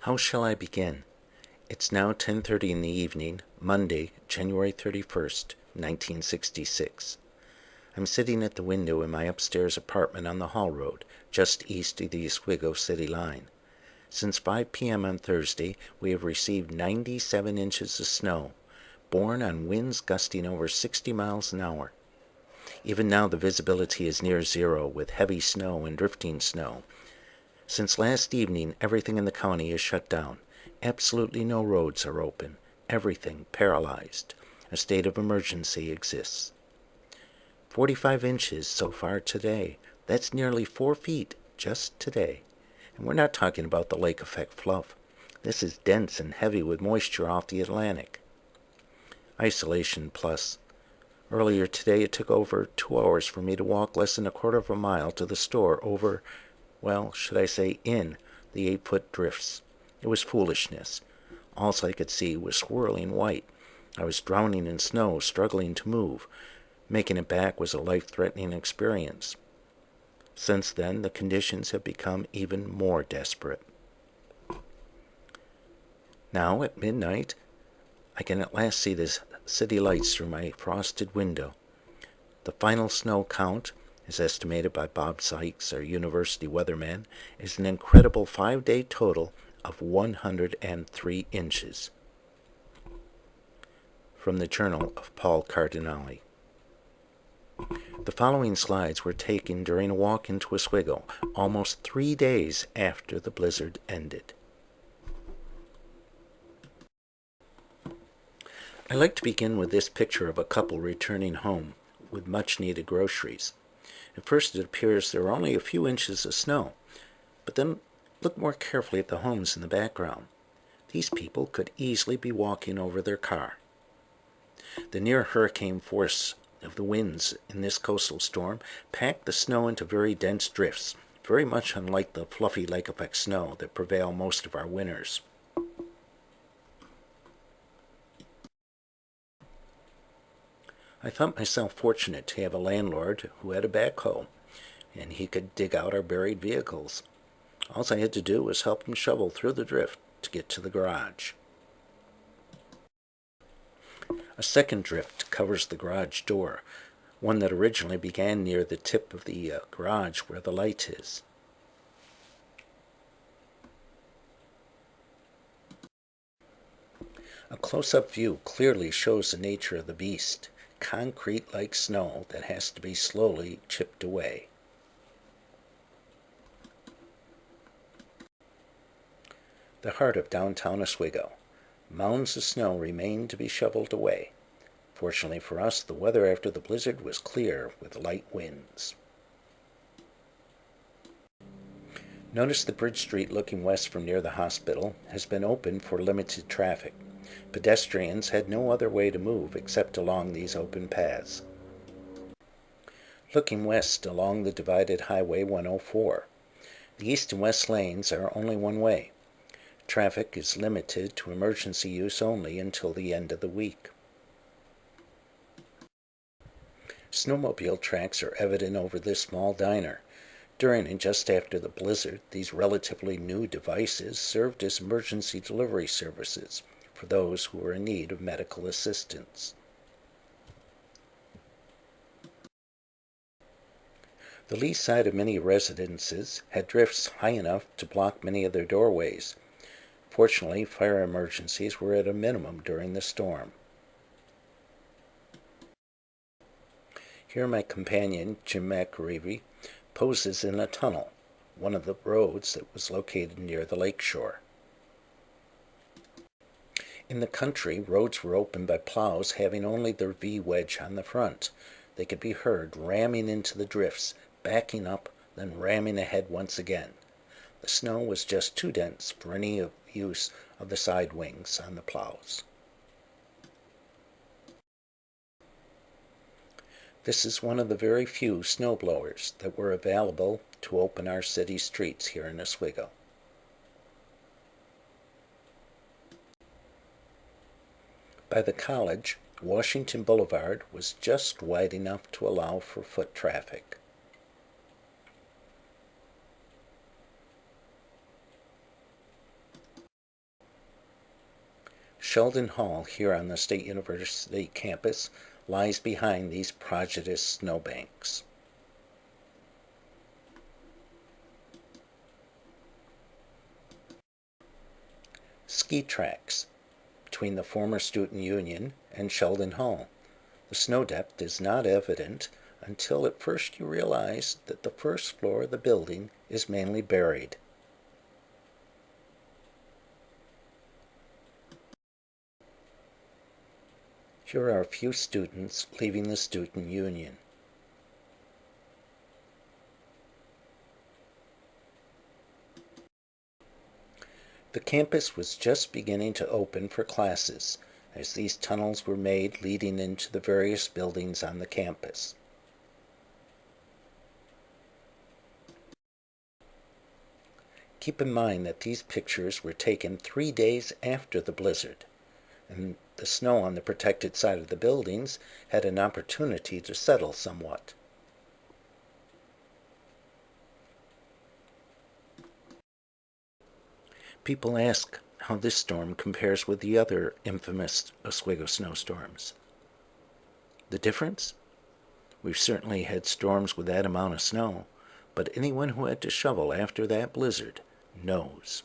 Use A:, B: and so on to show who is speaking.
A: How shall I begin? It's now 10:30 in the evening, Monday, January 31st, 1966. I'm sitting at the window in my upstairs apartment on the Hall Road, just east of the Oswego city line. Since 5 p.m. on Thursday, we have received 97 inches of snow, borne on winds gusting over 60 miles an hour. Even now the visibility is near zero, with heavy snow and drifting snow. Since last evening, everything in the county is shut down. Absolutely no roads are open. Everything paralyzed. A state of emergency exists. 45 inches so far today. That's nearly 4 feet just today. And we're not talking about the lake effect fluff. This is dense and heavy with moisture off the Atlantic. Isolation plus. Earlier today, it took over 2 hours for me to walk less than a quarter of a mile to the store over, should I say in, the 8-foot drifts. It was foolishness. All I could see was swirling white. I was drowning in snow, struggling to move. Making it back was a life-threatening experience. Since then, the conditions have become even more desperate. Now, at midnight, I can at last see the city lights through my frosted window. The final snow count, as estimated by Bob Sykes, our university weatherman, is an incredible 5-day total of 103 inches. From the Journal of Paul Cardinale. The following slides were taken during a walk into Oswego, almost 3 days after the blizzard ended. I like to begin with this picture of a couple returning home with much-needed groceries. At first it appears there are only a few inches of snow, but then look more carefully at the homes in the background. These people could easily be walking over their car. The near hurricane force of the winds in this coastal storm packed the snow into very dense drifts, very much unlike the fluffy lake effect snow that prevail most of our winters. I thought myself fortunate to have a landlord who had a backhoe, and he could dig out our buried vehicles. All I had to do was help him shovel through the drift to get to the garage. A second drift covers the garage door, one that originally began near the tip of the garage where the light is. A close-up view clearly shows the nature of the beast, concrete-like snow that has to be slowly chipped away. The heart of downtown Oswego. Mounds of snow remain to be shoveled away. Fortunately for us, the weather after the blizzard was clear with light winds. Notice the bridge street looking west from near the hospital has been open for limited traffic. Pedestrians had no other way to move except along these open paths. Looking west along the divided Highway 104, the east and west lanes are only one way. Traffic is limited to emergency use only until the end of the week. Snowmobile tracks are evident over this small diner. During and just after the blizzard, these relatively new devices served as emergency delivery services for those who were in need of medical assistance. The lee side of many residences had drifts high enough to block many of their doorways. Fortunately, fire emergencies were at a minimum during the storm. Here my companion, Jim McAreevy, poses in a tunnel, one of the roads that was located near the lakeshore. In the country, roads were opened by plows having only their V-wedge on the front. They could be heard ramming into the drifts, backing up, then ramming ahead once again. The snow was just too dense for any use of the side wings on the plows. This is one of the very few snowblowers that were available to open our city streets here in Oswego. By the college, Washington Boulevard was just wide enough to allow for foot traffic. Sheldon Hall here on the State University campus lies behind these prodigious snowbanks. Ski tracks between the former Student Union and Sheldon Hall. The snow depth is not evident until at first you realize that the first floor of the building is mainly buried. Here are a few students leaving the Student Union. The campus was just beginning to open for classes, as these tunnels were made leading into the various buildings on the campus. Keep in mind that these pictures were taken 3 days after the blizzard, and the snow on the protected side of the buildings had an opportunity to settle somewhat. People ask how this storm compares with the other infamous Oswego snowstorms. The difference? We've certainly had storms with that amount of snow, but anyone who had to shovel after that blizzard knows.